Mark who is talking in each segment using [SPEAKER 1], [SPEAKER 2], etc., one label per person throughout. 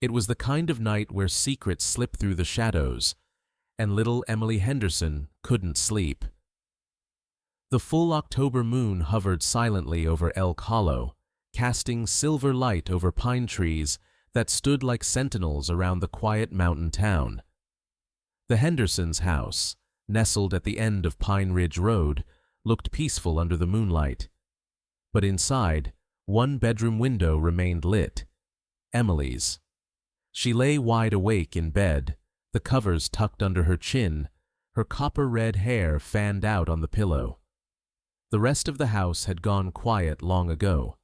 [SPEAKER 1] It was the kind of night where secrets slip through the shadows, and little Emily Henderson couldn't sleep. The full October moon hovered silently over Elk Hollow, casting silver light over pine trees that stood like sentinels around the quiet mountain town. The Hendersons' house, nestled at the end of Pine Ridge Road, looked peaceful under the moonlight. But inside, one bedroom window remained lit, Emily's. She lay wide awake in bed, the covers tucked under her chin, her copper-red hair fanned out on the pillow. The rest of the house had gone quiet long ago.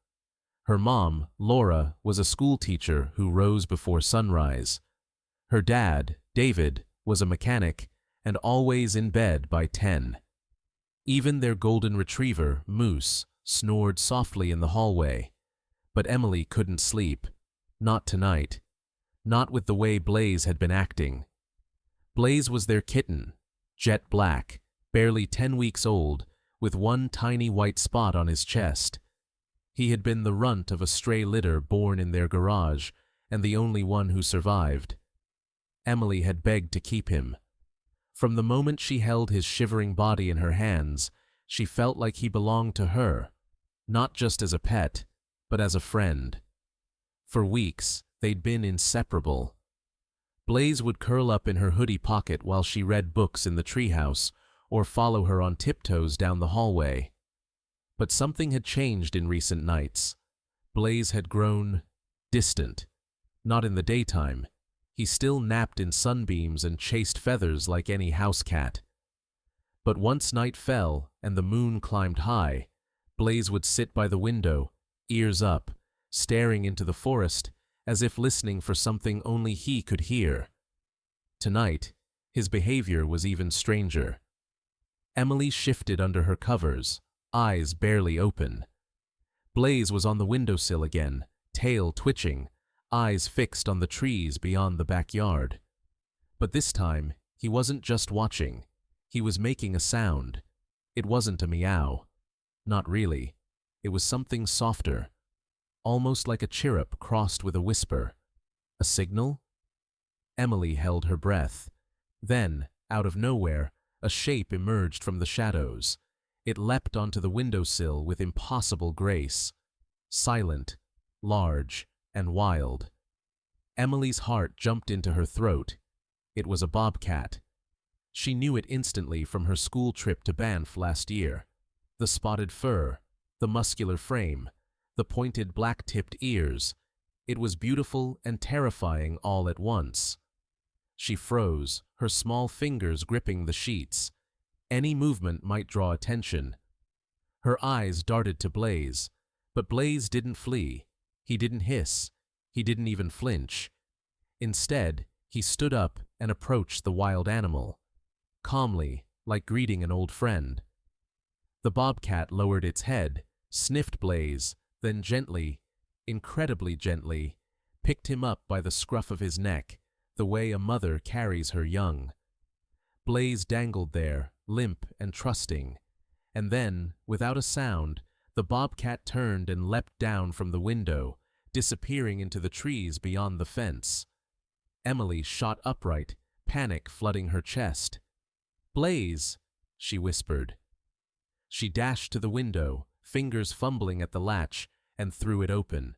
[SPEAKER 1] Her mom, Laura, was a schoolteacher who rose before sunrise. Her dad, David, was a mechanic and always in bed by 10. Even their golden retriever, Moose, snored softly in the hallway. But Emily couldn't sleep. Not tonight. Not with the way Blaze had been acting. Blaze was their kitten, jet black, barely 10 weeks old, with one tiny white spot on his chest. He had been the runt of a stray litter born in their garage, and the only one who survived. Emily had begged to keep him. From the moment she held his shivering body in her hands, she felt like he belonged to her, not just as a pet, but as a friend. For weeks, they'd been inseparable. Blaze would curl up in her hoodie pocket while she read books in the treehouse, or follow her on tiptoes down the hallway. But something had changed in recent nights. Blaze had grown distant. Not in the daytime. He still napped in sunbeams and chased feathers like any house cat. But once night fell and the moon climbed high, Blaze would sit by the window, ears up, staring into the forest as if listening for something only he could hear. Tonight, his behavior was even stranger. Emily shifted under her covers, eyes barely open. Blaze was on the windowsill again, tail twitching, eyes fixed on the trees beyond the backyard. But this time, he wasn't just watching. He was making a sound. It wasn't a meow. Not really. It was something softer, almost like a chirrup crossed with a whisper. A signal? Emily held her breath. Then, out of nowhere, a shape emerged from the shadows. It leapt onto the windowsill with impossible grace. Silent, large, and wild. Emily's heart jumped into her throat. It was a bobcat. She knew it instantly from her school trip to Banff last year. The spotted fur, the muscular frame, the pointed black-tipped ears. It was beautiful and terrifying all at once. She froze, her small fingers gripping the sheets. Any movement might draw attention. Her eyes darted to Blaze, but Blaze didn't flee. He didn't hiss. He didn't even flinch. Instead, he stood up and approached the wild animal, calmly, like greeting an old friend. The bobcat lowered its head, sniffed Blaze, then gently, incredibly gently, picked him up by the scruff of his neck, the way a mother carries her young. Blaze dangled there, limp and trusting, and then, without a sound, the bobcat turned and leapt down from the window, disappearing into the trees beyond the fence. Emily shot upright, panic flooding her chest. "Blaze!" she whispered. She dashed to the window, fingers fumbling at the latch, and threw it open.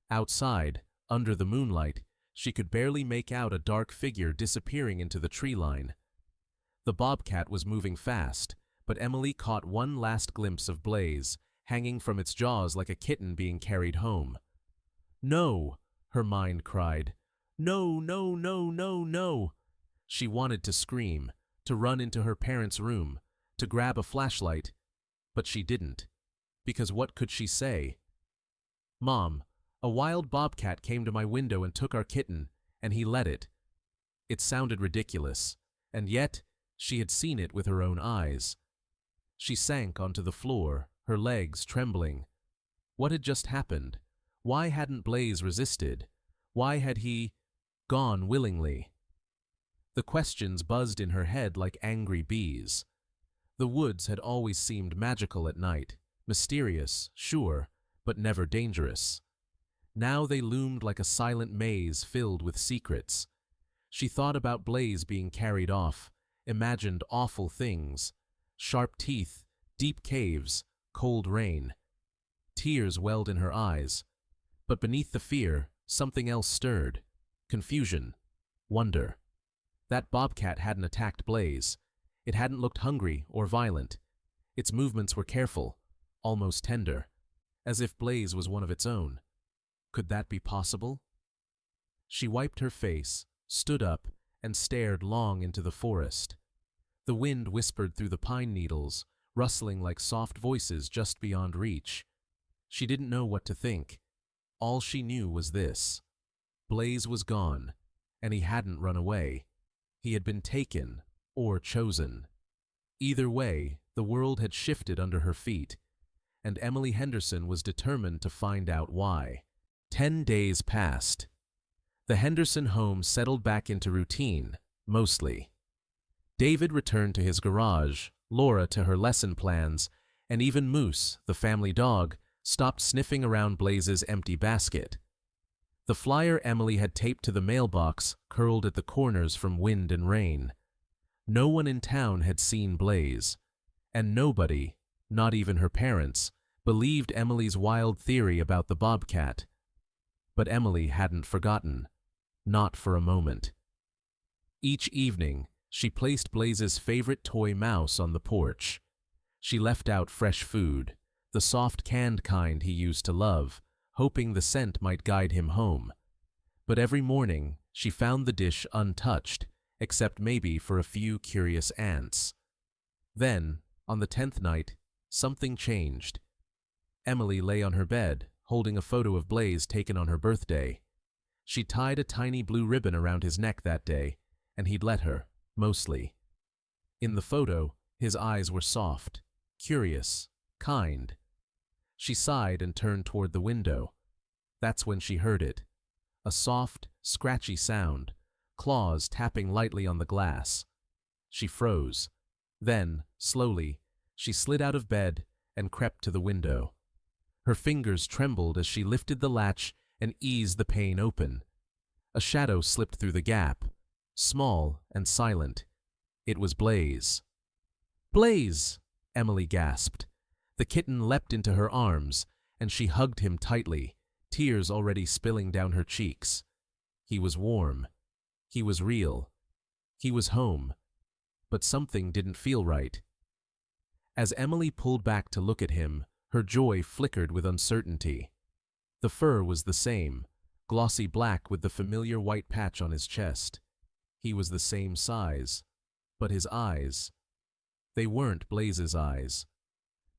[SPEAKER 1] Outside, under the moonlight, she could barely make out a dark figure disappearing into the tree line. The bobcat was moving fast, but Emily caught one last glimpse of Blaze, hanging from its jaws like a kitten being carried home. "No!" her mind cried. "No, no, no, no, no!" She wanted to scream, to run into her parents' room, to grab a flashlight, but she didn't. Because what could she say? "Mom, a wild bobcat came to my window and took our kitten, and he let it." It sounded ridiculous, and yet she had seen it with her own eyes. She sank onto the floor, her legs trembling. What had just happened? Why hadn't Blaze resisted? Why had he gone willingly? The questions buzzed in her head like angry bees. The woods had always seemed magical at night, mysterious, sure, but never dangerous. Now they loomed like a silent maze filled with secrets. She thought about Blaze being carried off, imagined awful things: sharp teeth, deep caves, cold rain. Tears welled in her eyes, but beneath the fear, something else stirred: confusion, wonder. That bobcat hadn't attacked Blaze. It hadn't looked hungry or violent. Its movements were careful, almost tender, as if Blaze was one of its own. Could that be possible? She wiped her face, stood up, and stared long into the forest. The wind whispered through the pine needles, rustling like soft voices just beyond reach. She didn't know what to think. All she knew was this: Blaze was gone, and he hadn't run away. He had been taken, or chosen. Either way, the world had shifted under her feet, and Emily Henderson was determined to find out why. 10 days passed. The Henderson home settled back into routine, mostly. David returned to his garage, Laura to her lesson plans, and even Moose, the family dog, stopped sniffing around Blaze's empty basket. The flyer Emily had taped to the mailbox curled at the corners from wind and rain. No one in town had seen Blaze, and nobody, not even her parents, believed Emily's wild theory about the bobcat. But Emily hadn't forgotten. Not for a moment. Each evening, she placed Blaze's favorite toy mouse on the porch. She left out fresh food, the soft canned kind he used to love, hoping the scent might guide him home. But every morning, she found the dish untouched, except maybe for a few curious ants. Then, on the 10th night, something changed. Emily lay on her bed, holding a photo of Blaze taken on her birthday. She tied a tiny blue ribbon around his neck that day, and he'd let her, mostly. In the photo, his eyes were soft, curious, kind. She sighed and turned toward the window. That's when she heard it. A soft, scratchy sound, claws tapping lightly on the glass. She froze. Then, slowly, she slid out of bed and crept to the window. Her fingers trembled as she lifted the latch and eased the pane open. A shadow slipped through the gap, small and silent. It was Blaze. "Blaze!" Emily gasped. The kitten leapt into her arms, and she hugged him tightly, tears already spilling down her cheeks. He was warm. He was real. He was home. But something didn't feel right. As Emily pulled back to look at him, her joy flickered with uncertainty. The fur was the same, glossy black with the familiar white patch on his chest. He was the same size. But his eyes, they weren't Blaze's eyes.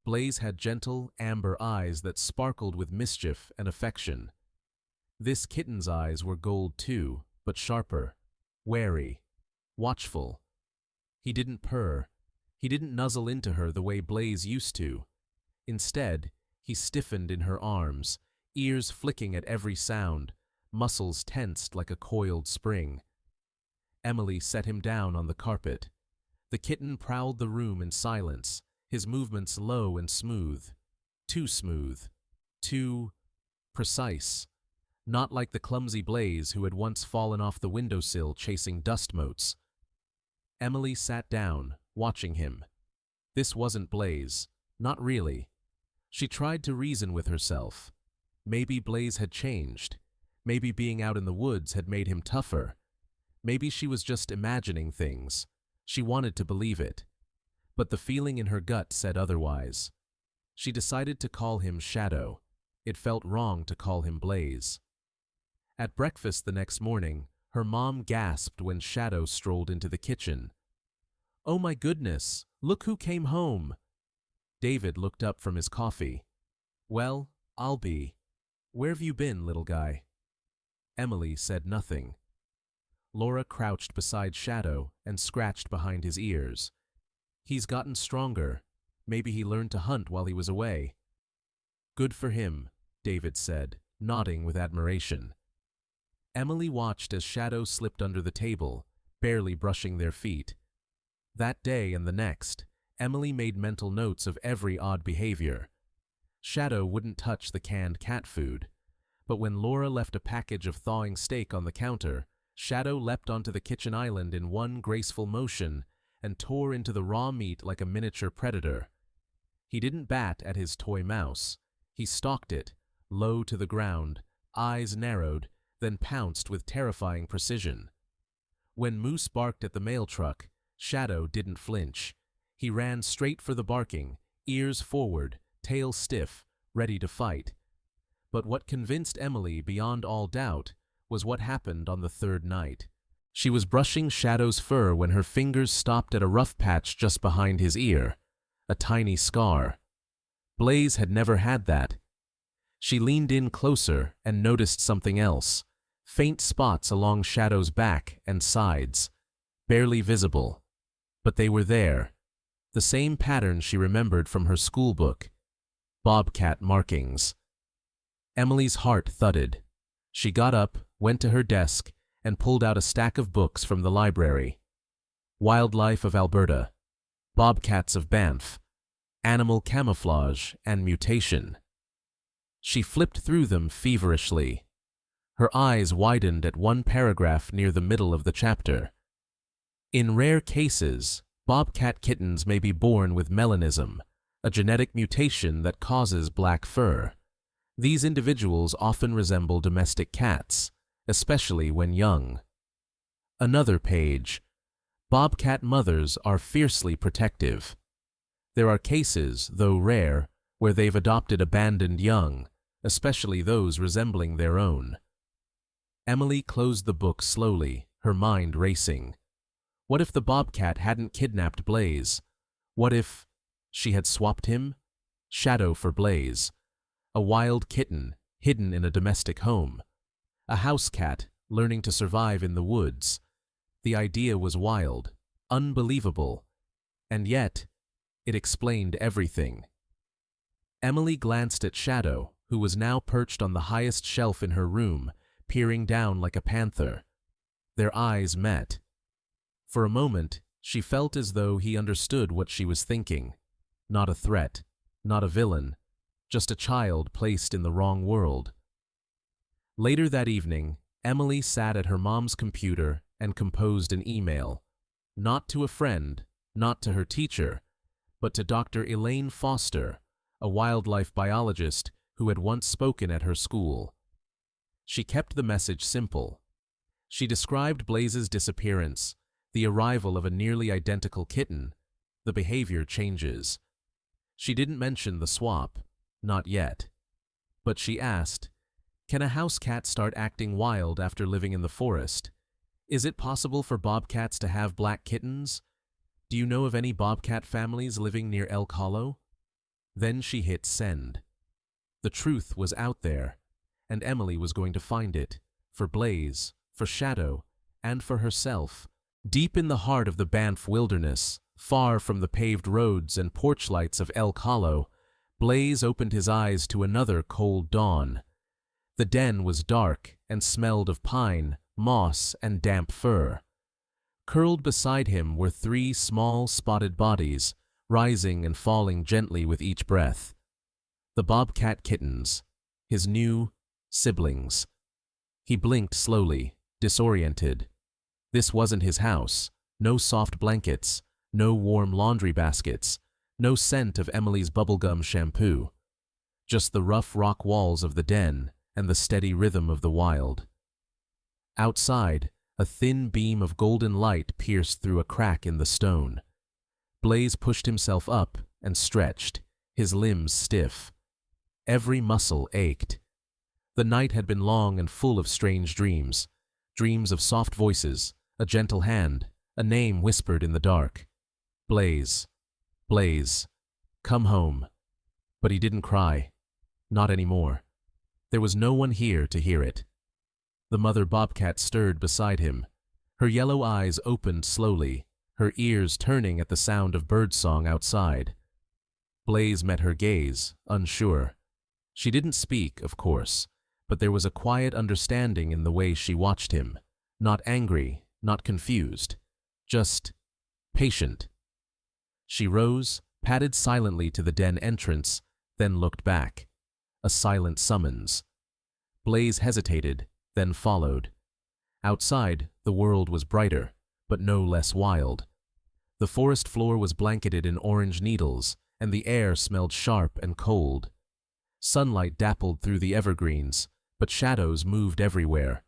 [SPEAKER 1] Blaze had gentle, amber eyes that sparkled with mischief and affection. This kitten's eyes were gold too, but sharper, wary, watchful. He didn't purr. He didn't nuzzle into her the way Blaze used to. Instead, he stiffened in her arms, ears flicking at every sound, muscles tensed like a coiled spring. Emily set him down on the carpet. The kitten prowled the room in silence, his movements low and smooth. Too smooth. Too precise. Not like the clumsy Blaze who had once fallen off the windowsill chasing dust motes. Emily sat down, watching him. This wasn't Blaze. Not really. She tried to reason with herself. Maybe Blaze had changed. Maybe being out in the woods had made him tougher. Maybe she was just imagining things. She wanted to believe it. But the feeling in her gut said otherwise. She decided to call him Shadow. It felt wrong to call him Blaze. At breakfast the next morning, her mom gasped when Shadow strolled into the kitchen. "Oh my goodness, look who came home!" David looked up from his coffee. "Well, I'll be. Where've you been, little guy?" Emily said nothing. Laura crouched beside Shadow and scratched behind his ears. "He's gotten stronger. Maybe he learned to hunt while he was away." "Good for him," David said, nodding with admiration. Emily watched as Shadow slipped under the table, barely brushing their feet. That day and the next, Emily made mental notes of every odd behavior. Shadow wouldn't touch the canned cat food, But when Laura left a package of thawing steak on the counter, Shadow leapt onto the kitchen island in one graceful motion and tore into the raw meat like a miniature predator. He didn't bat at his toy mouse. He stalked it, low to the ground, eyes narrowed, then pounced with terrifying precision. When Moose barked at the mail truck, Shadow didn't flinch. He ran straight for the barking, ears forward, tail stiff, ready to fight. But what convinced Emily beyond all doubt was what happened on the third night. She was brushing Shadow's fur when her fingers stopped at a rough patch just behind his ear, a tiny scar. Blaze had never had that. She leaned in closer and noticed something else, faint spots along Shadow's back and sides, barely visible. But they were there, the same pattern she remembered from her schoolbook, bobcat markings. Emily's heart thudded. She got up, went to her desk, and pulled out a stack of books from the library. Wildlife of Alberta, Bobcats of Banff, Animal Camouflage and Mutation. She flipped through them feverishly. Her eyes widened at one paragraph near the middle of the chapter. In rare cases, bobcat kittens may be born with melanism, a genetic mutation that causes black fur. These individuals often resemble domestic cats, especially when young. Another page. Bobcat mothers are fiercely protective. There are cases, though rare, where they've adopted abandoned young, especially those resembling their own. Emily closed the book slowly, her mind racing. What if the bobcat hadn't kidnapped Blaze? What if she had swapped him? Shadow for Blaze. A wild kitten, hidden in a domestic home. A house cat, learning to survive in the woods. The idea was wild, unbelievable, and yet it explained everything. Emily glanced at Shadow, who was now perched on the highest shelf in her room, peering down like a panther. Their eyes met. For a moment, she felt as though he understood what she was thinking. Not a threat, not a villain, just a child placed in the wrong world. Later that evening, Emily sat at her mom's computer and composed an email. Not to a friend, not to her teacher, but to Dr. Elaine Foster, a wildlife biologist who had once spoken at her school. She kept the message simple. She described Blaze's disappearance, the arrival of a nearly identical kitten. The behavior changes. She didn't mention the swap, not yet. But she asked, can a house cat start acting wild after living in the forest? Is it possible for bobcats to have black kittens? Do you know of any bobcat families living near Elk Hollow? Then she hit send. The truth was out there, and Emily was going to find it, for Blaze, for Shadow, and for herself. Deep in the heart of the Banff wilderness, far from the paved roads and porch lights of Elk Hollow, Blaze opened his eyes to another cold dawn. The den was dark and smelled of pine, moss, and damp fur. Curled beside him were 3 small spotted bodies, rising and falling gently with each breath. The bobcat kittens, his new siblings. He blinked slowly, disoriented. This wasn't his house. No soft blankets, no warm laundry baskets, no scent of Emily's bubblegum shampoo. Just the rough rock walls of the den and the steady rhythm of the wild. Outside, a thin beam of golden light pierced through a crack in the stone. Blaze pushed himself up and stretched, his limbs stiff. Every muscle ached. The night had been long and full of strange dreams. Dreams of soft voices, a gentle hand, a name whispered in the dark. Blaze, Blaze, come home. But he didn't cry. Not anymore. There was no one here to hear it. The mother bobcat stirred beside him. Her yellow eyes opened slowly, her ears turning at the sound of birdsong outside. Blaze met her gaze, unsure. She didn't speak, of course, but there was a quiet understanding in the way she watched him. Not angry, not confused, just patient. She rose, padded silently to the den entrance, then looked back. A silent summons. Blaze hesitated, then followed. Outside, the world was brighter, but no less wild. The forest floor was blanketed in orange needles, and the air smelled sharp and cold. Sunlight dappled through the evergreens, but shadows moved everywhere.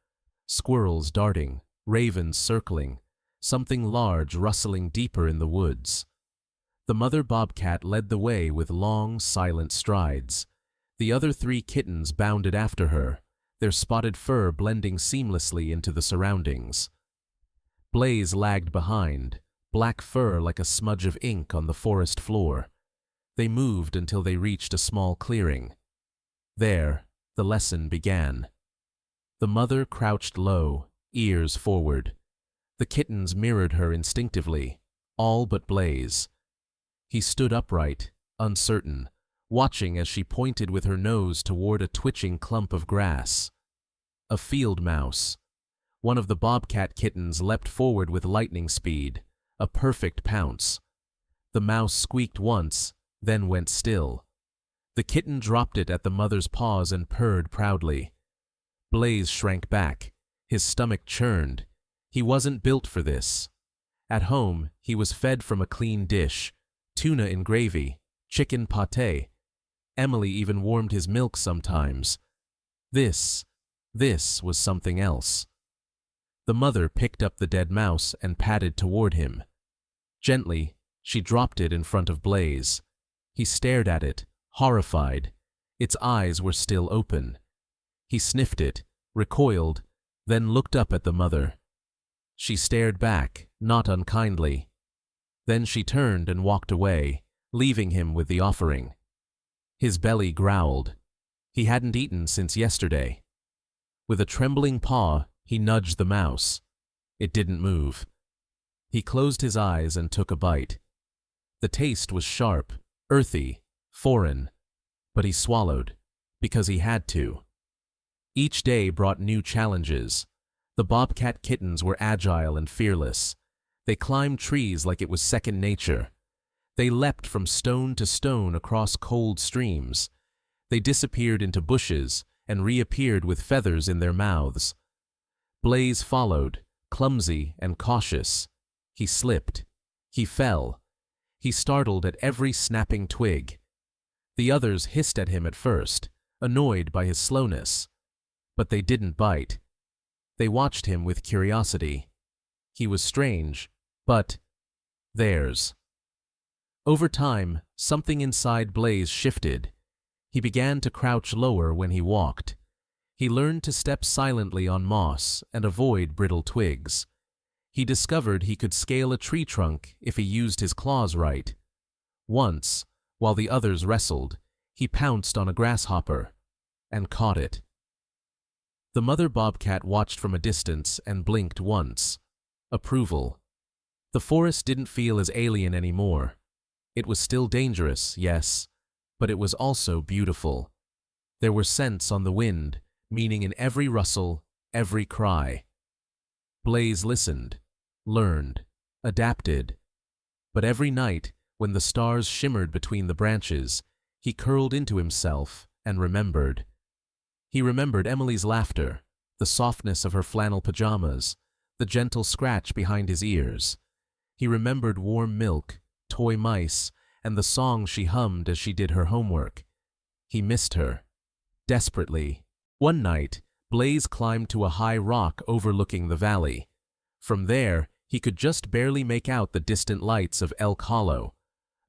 [SPEAKER 1] Squirrels darting, ravens circling, something large rustling deeper in the woods. The mother bobcat led the way with long, silent strides. The other 3 kittens bounded after her, their spotted fur blending seamlessly into the surroundings. Blaze lagged behind, black fur like a smudge of ink on the forest floor. They moved until they reached a small clearing. There, the lesson began. The mother crouched low, ears forward. The kittens mirrored her instinctively, all but Blaze. He stood upright, uncertain, watching as she pointed with her nose toward a twitching clump of grass. A field mouse. One of the bobcat kittens leapt forward with lightning speed, a perfect pounce. The mouse squeaked once, then went still. The kitten dropped it at the mother's paws and purred proudly. Blaze shrank back, his stomach churned. He wasn't built for this. At home, he was fed from a clean dish, tuna in gravy, chicken pâté. Emily even warmed his milk sometimes. This was something else. The mother picked up the dead mouse and padded toward him. Gently, she dropped it in front of Blaze. He stared at it, horrified. Its eyes were still open. He sniffed it, recoiled, then looked up at the mother. She stared back, not unkindly. Then she turned and walked away, leaving him with the offering. His belly growled. He hadn't eaten since yesterday. With a trembling paw, he nudged the mouse. It didn't move. He closed his eyes and took a bite. The taste was sharp, earthy, foreign, but he swallowed, because he had to. Each day brought new challenges. The bobcat kittens were agile and fearless. They climbed trees like it was second nature. They leapt from stone to stone across cold streams. They disappeared into bushes and reappeared with feathers in their mouths. Blaze followed, clumsy and cautious. He slipped. He fell. He startled at every snapping twig. The others hissed at him at first, annoyed by his slowness. But they didn't bite. They watched him with curiosity. He was strange, but theirs. Over time, something inside Blaze shifted. He began to crouch lower when he walked. He learned to step silently on moss and avoid brittle twigs. He discovered he could scale a tree trunk if he used his claws right. Once, while the others wrestled, he pounced on a grasshopper and caught it. The mother bobcat watched from a distance and blinked once. Approval. The forest didn't feel as alien anymore. It was still dangerous, yes, but it was also beautiful. There were scents on the wind, meaning in every rustle, every cry. Blaze listened, learned, adapted. But every night, when the stars shimmered between the branches, he curled into himself and remembered. He remembered Emily's laughter, the softness of her flannel pajamas, the gentle scratch behind his ears. He remembered warm milk, toy mice, and the songs she hummed as she did her homework. He missed her. Desperately. One night, Blaze climbed to a high rock overlooking the valley. From there, he could just barely make out the distant lights of Elk Hollow,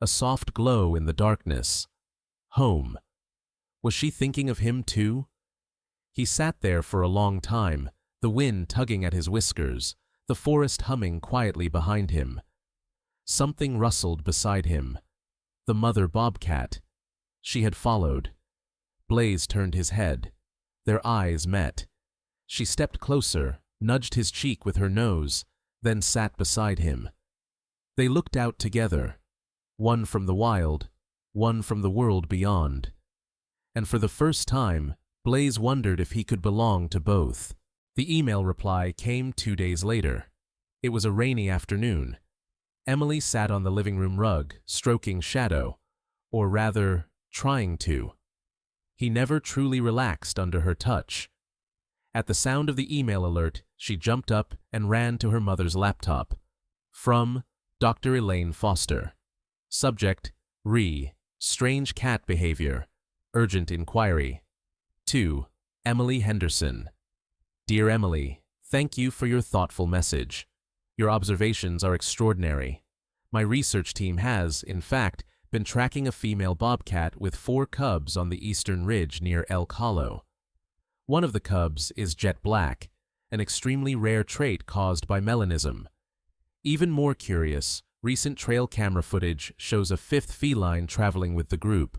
[SPEAKER 1] a soft glow in the darkness. Home. Was she thinking of him too? He sat there for a long time, the wind tugging at his whiskers, the forest humming quietly behind him. Something rustled beside him. The mother bobcat. She had followed. Blaze turned his head. Their eyes met. She stepped closer, nudged his cheek with her nose, then sat beside him. They looked out together, one from the wild, one from the world beyond. And for the first time, Blaze wondered if he could belong to both. The email reply came 2 days later. It was a rainy afternoon. Emily sat on the living room rug, stroking Shadow, or rather, trying to. He never truly relaxed under her touch. At the sound of the email alert, she jumped up and ran to her mother's laptop. From Dr. Elaine Foster. Subject: Strange cat behavior. Urgent inquiry. To Emily Henderson. Dear Emily, thank you for your thoughtful message. Your observations are extraordinary. My research team has, in fact, been tracking a female bobcat with 4 cubs on the eastern ridge near Elk Hollow. One of the cubs is jet black, an extremely rare trait caused by melanism. Even more curious, recent trail camera footage shows a 5th feline traveling with the group.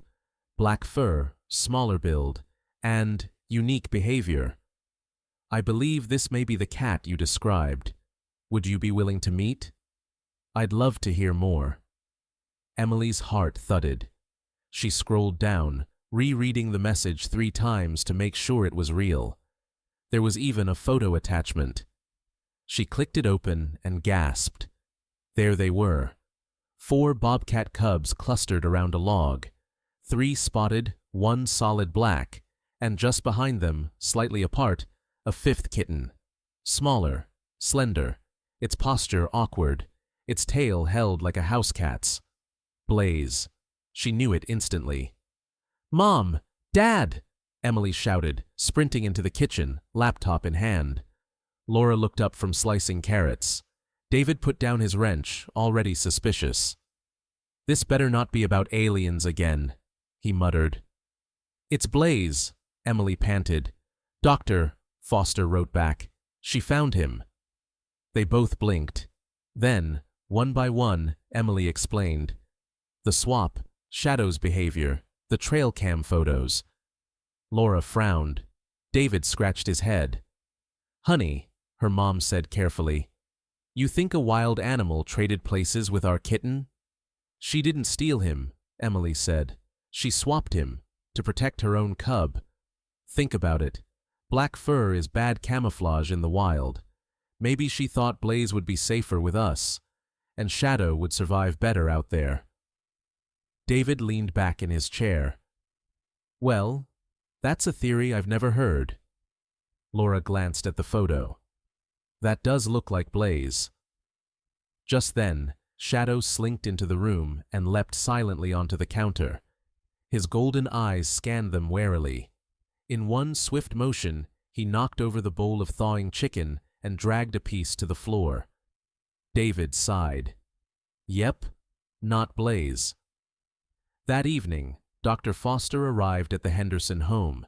[SPEAKER 1] Black fur, smaller build, and unique behavior. I believe this may be the cat you described. Would you be willing to meet? I'd love to hear more. Emily's heart thudded. She scrolled down, rereading the message 3 times to make sure it was real. There was even a photo attachment. She clicked it open and gasped. There they were. 4 bobcat cubs clustered around a log. 3 spotted, 1 solid black, and just behind them, slightly apart, a 5th kitten. Smaller, slender, its posture awkward, its tail held like a house cat's. Blaze. She knew it instantly. Mom! Dad! Emily shouted, sprinting into the kitchen, laptop in hand. Laura looked up from slicing carrots. David put down his wrench, already suspicious. This better not be about aliens again, he muttered. It's Blaze, Emily panted. Doctor, Foster wrote back. She found him. They both blinked. Then, one by one, Emily explained. The swap, Shadow's behavior, the trail cam photos. Laura frowned. David scratched his head. Honey, her mom said carefully, you think a wild animal traded places with our kitten? She didn't steal him, Emily said. She swapped him, to protect her own cub. Think about it. Black fur is bad camouflage in the wild. Maybe she thought Blaze would be safer with us, and Shadow would survive better out there. David leaned back in his chair. Well, that's a theory I've never heard. Laura glanced at the photo. That does look like Blaze. Just then, Shadow slinked into the room and leapt silently onto the counter. His golden eyes scanned them warily. In one swift motion, he knocked over the bowl of thawing chicken and dragged a piece to the floor. David sighed. Yep, not Blaze. That evening, Dr. Foster arrived at the Henderson home.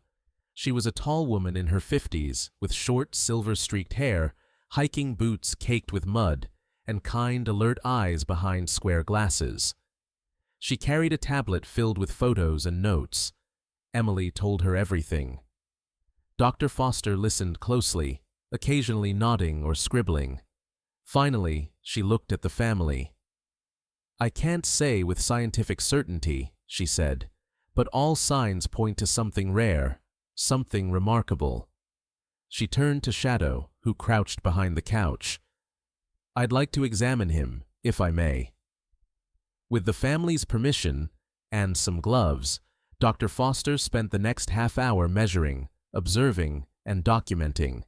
[SPEAKER 1] She was a tall woman in her 50s, with short, silver-streaked hair, hiking boots caked with mud, and kind, alert eyes behind square glasses. She carried a tablet filled with photos and notes. Emily told her everything. Dr. Foster listened closely, occasionally nodding or scribbling. Finally, she looked at the family. I can't say with scientific certainty, she said, but all signs point to something rare, something remarkable. She turned to Shadow, who crouched behind the couch. I'd like to examine him, if I may. With the family's permission, and some gloves, Dr. Foster spent the next half hour measuring, observing, and documenting.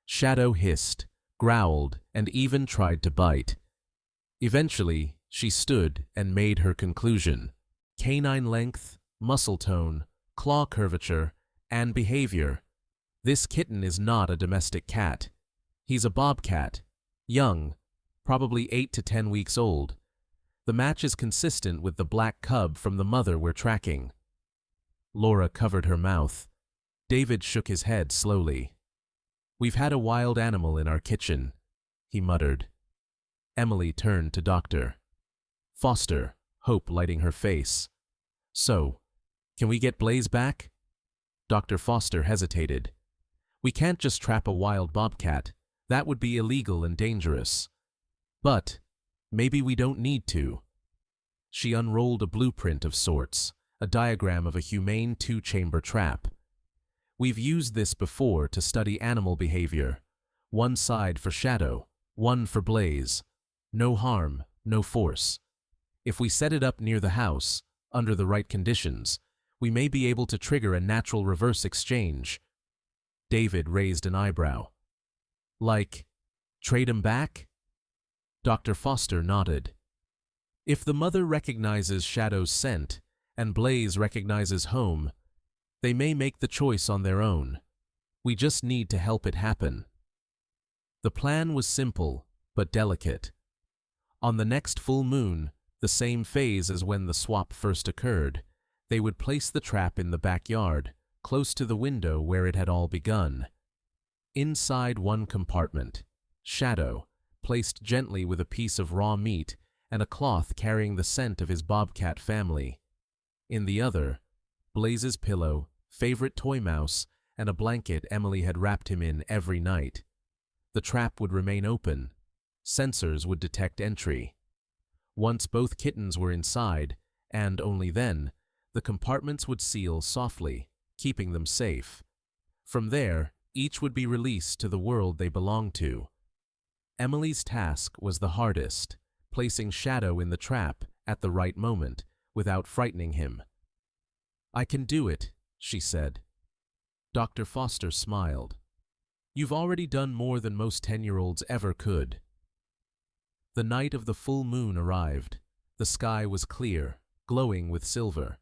[SPEAKER 1] Shadow hissed, growled, and even tried to bite. Eventually, she stood and made her conclusion. Canine length, muscle tone, claw curvature, and behavior. This kitten is not a domestic cat. He's a bobcat, young, probably 8 to 10 weeks old. The match is consistent with the black cub from the mother we're tracking. Laura covered her mouth. David shook his head slowly. We've had a wild animal in our kitchen, he muttered. Emily turned to Dr. Foster, hope lighting her face. So, can we get Blaze back? Dr. Foster hesitated. We can't just trap a wild bobcat. That would be illegal and dangerous. But maybe we don't need to. She unrolled a blueprint of sorts, a diagram of a humane 2-chamber trap. We've used this before to study animal behavior. One side for Shadow, one for Blaze. No harm, no force. If we set it up near the house, under the right conditions, we may be able to trigger a natural reverse exchange. David raised an eyebrow. Like, trade 'em back? Dr. Foster nodded. If the mother recognizes Shadow's scent, and Blaze recognizes home, they may make the choice on their own. We just need to help it happen. The plan was simple, but delicate. On the next full moon, the same phase as when the swap first occurred, they would place the trap in the backyard, close to the window where it had all begun. Inside one compartment, Shadow, placed gently with a piece of raw meat and a cloth carrying the scent of his bobcat family. In the other, Blaze's pillow, favorite toy mouse, and a blanket Emily had wrapped him in every night. The trap would remain open. Sensors would detect entry. Once both kittens were inside, and only then, the compartments would seal softly, keeping them safe. From there, each would be released to the world they belonged to. Emily's task was the hardest, placing Shadow in the trap at the right moment, without frightening him. "I can do it," she said. Dr. Foster smiled. "You've already done more than most 10-year-olds ever could." The night of the full moon arrived. The sky was clear, glowing with silver.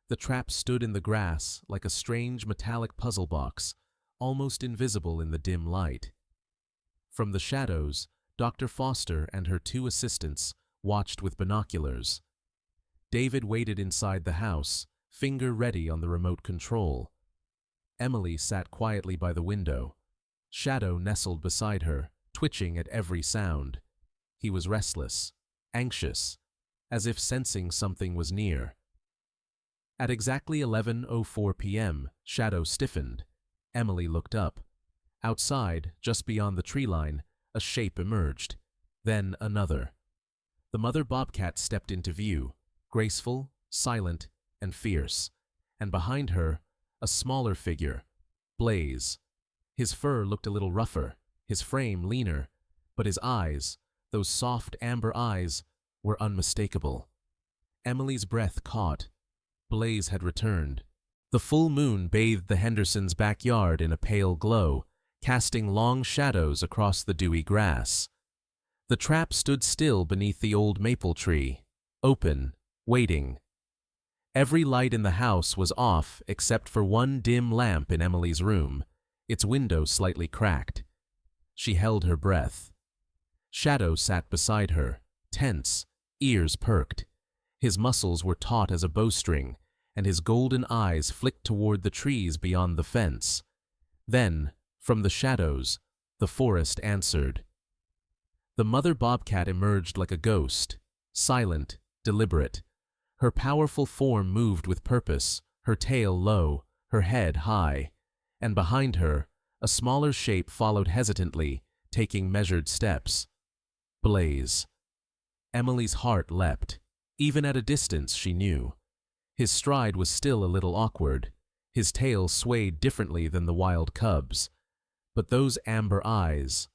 [SPEAKER 1] The trap stood in the grass like a strange metallic puzzle box, almost invisible in the dim light. From the shadows, Dr. Foster and her 2 assistants watched with binoculars. David waited inside the house, finger ready on the remote control. Emily sat quietly by the window. Shadow nestled beside her, twitching at every sound. He was restless, anxious, as if sensing something was near. At exactly 11:04 p.m., Shadow stiffened. Emily looked up. Outside, just beyond the tree line, a shape emerged. Then another. The mother bobcat stepped into view, graceful, silent, and fierce. And behind her, a smaller figure, Blaze. His fur looked a little rougher, his frame leaner, but his eyes, those soft amber eyes, were unmistakable. Emily's breath caught. Blaze had returned. The full moon bathed the Hendersons' backyard in a pale glow, casting long shadows across the dewy grass. The trap stood still beneath the old maple tree, open, waiting. Every light in the house was off except for one dim lamp in Emily's room, its window slightly cracked. She held her breath. Shadow sat beside her, tense, ears perked. His muscles were taut as a bowstring, and his golden eyes flicked toward the trees beyond the fence. Then, from the shadows, the forest answered. The mother bobcat emerged like a ghost, silent, deliberate. Her powerful form moved with purpose, her tail low, her head high, and behind her, a smaller shape followed hesitantly, taking measured steps. Blaze. Emily's heart leapt. Even at a distance, she knew. His stride was still a little awkward. His tail swayed differently than the wild cub's. But those amber eyes,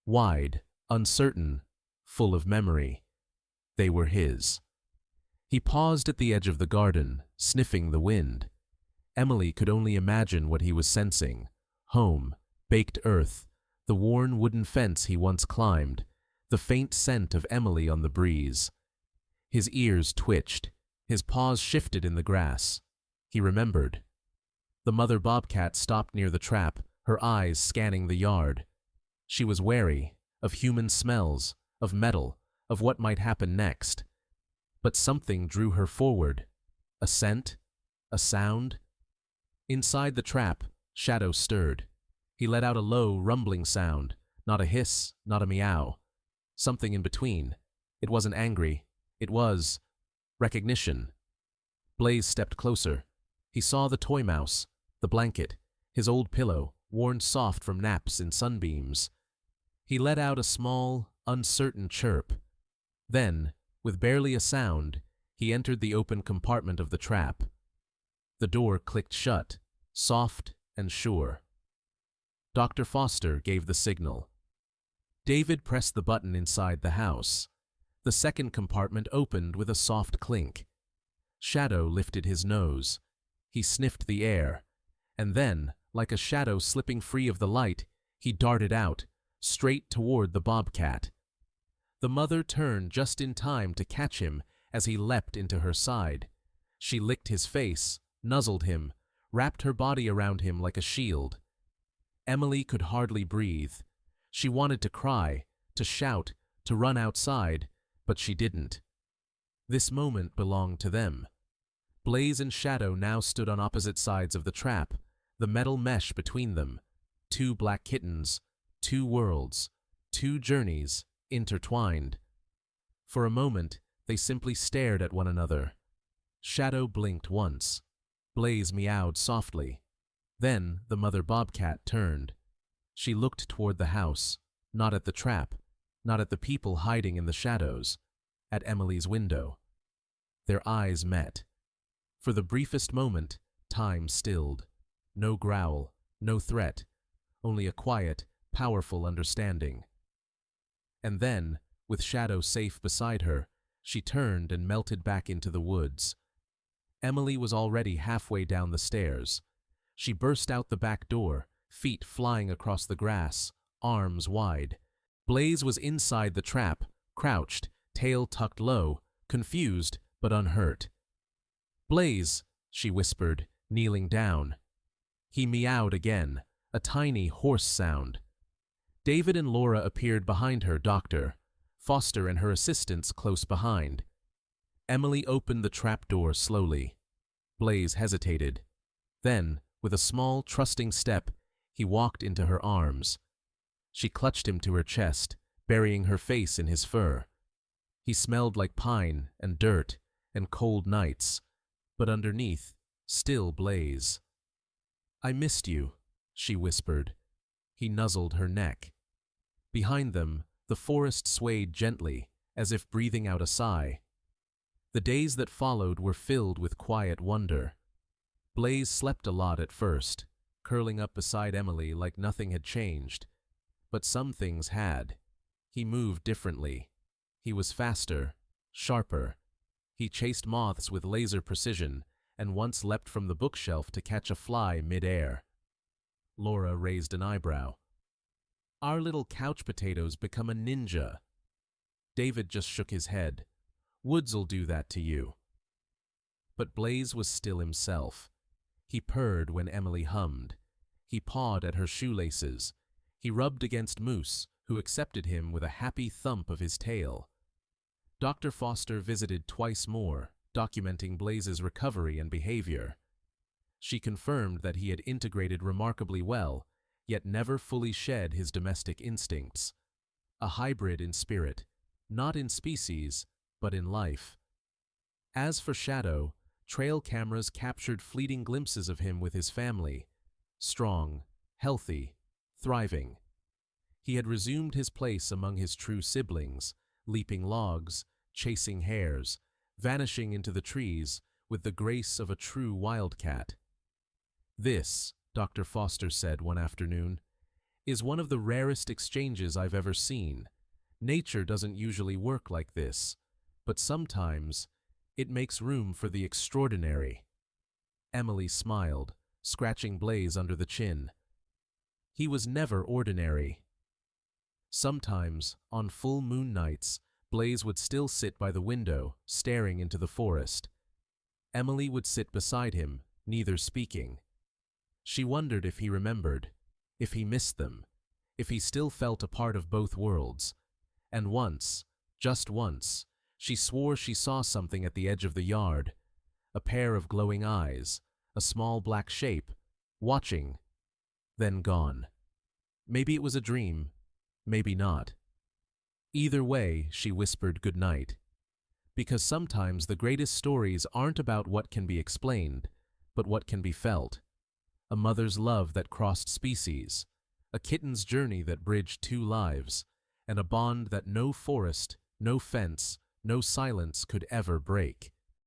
[SPEAKER 1] wide, uncertain, full of memory, they were his. He paused at the edge of the garden, sniffing the wind. Emily could only imagine what he was sensing. Home, baked earth, the worn wooden fence he once climbed, the faint scent of Emily on the breeze. His ears twitched, his paws shifted in the grass. He remembered. The mother bobcat stopped near the trap, her eyes scanning the yard. She was wary of human smells, of metal, of what might happen next. But something drew her forward. A scent? A sound? Inside the trap, Shadow stirred. He let out a low, rumbling sound, not a hiss, not a meow. Something in between. It wasn't angry. It was recognition. Blaze stepped closer. He saw the toy mouse, the blanket, his old pillow, worn soft from naps in sunbeams. He let out a small, uncertain chirp. Then, with barely a sound, he entered the open compartment of the trap. The door clicked shut, soft and sure. Dr. Foster gave the signal. David pressed the button inside the house. The second compartment opened with a soft clink. Shadow lifted his nose. He sniffed the air, and then, like a shadow slipping free of the light, he darted out, straight toward the bobcat. The mother turned just in time to catch him as he leapt into her side. She licked his face, nuzzled him, wrapped her body around him like a shield. Emily could hardly breathe. She wanted to cry, to shout, to run outside, but she didn't. This moment belonged to them. Blaze and Shadow now stood on opposite sides of the trap, the metal mesh between them. Two black kittens, two worlds, two journeys, intertwined. For a moment, they simply stared at one another. Shadow blinked once. Blaze meowed softly. Then the mother bobcat turned. She looked toward the house, not at the trap, not at the people hiding in the shadows, at Emily's window. Their eyes met. For the briefest moment, time stilled. No growl, no threat, only a quiet, powerful understanding. And then, with Shadow safe beside her, she turned and melted back into the woods. Emily was already halfway down the stairs. She burst out the back door, feet flying across the grass, arms wide. Blaze was inside the trap, crouched, tail tucked low, confused but unhurt. "Blaze," she whispered, kneeling down. He meowed again, a tiny, hoarse sound. David and Laura appeared behind her, Dr. Foster and her assistants close behind. Emily opened the trap door slowly. Blaze hesitated. Then, with a small, trusting step, he walked into her arms. She clutched him to her chest, burying her face in his fur. He smelled like pine and dirt and cold nights, but underneath, still Blaze. "I missed you," she whispered. He nuzzled her neck. Behind them, the forest swayed gently, as if breathing out a sigh. The days that followed were filled with quiet wonder. Blaze slept a lot at first, curling up beside Emily like nothing had changed. But some things had. He moved differently. He was faster, sharper. He chased moths with laser precision, and once leapt from the bookshelf to catch a fly mid-air. Laura raised an eyebrow. "Our little couch potato's become a ninja." David just shook his head. "Woods'll do that to you." But Blaze was still himself. He purred when Emily hummed. He pawed at her shoelaces. He rubbed against Moose, who accepted him with a happy thump of his tail. Dr. Foster visited twice more, documenting Blaze's recovery and behavior. She confirmed that he had integrated remarkably well, yet never fully shed his domestic instincts. A hybrid in spirit, not in species, but in life. As for Shadow, trail cameras captured fleeting glimpses of him with his family. Strong, healthy, thriving. He had resumed his place among his true siblings, leaping logs, chasing hares, vanishing into the trees with the grace of a true wildcat. "This," Dr. Foster said one afternoon, "is one of the rarest exchanges I've ever seen. Nature doesn't usually work like this, but sometimes it makes room for the extraordinary." Emily smiled, scratching Blaze under the chin. He was never ordinary. Sometimes, on full moon nights, Blaze would still sit by the window, staring into the forest. Emily would sit beside him, neither speaking. She wondered if he remembered, if he missed them, if he still felt a part of both worlds. And once, just once, she swore she saw something at the edge of the yard, a pair of glowing eyes, a small black shape, watching, then gone. Maybe it was a dream, maybe not. Either way, she whispered good night. Because sometimes the greatest stories aren't about what can be explained, but what can be felt. A mother's love that crossed species, a kitten's journey that bridged two lives, and a bond that no forest, no fence, no silence could ever break.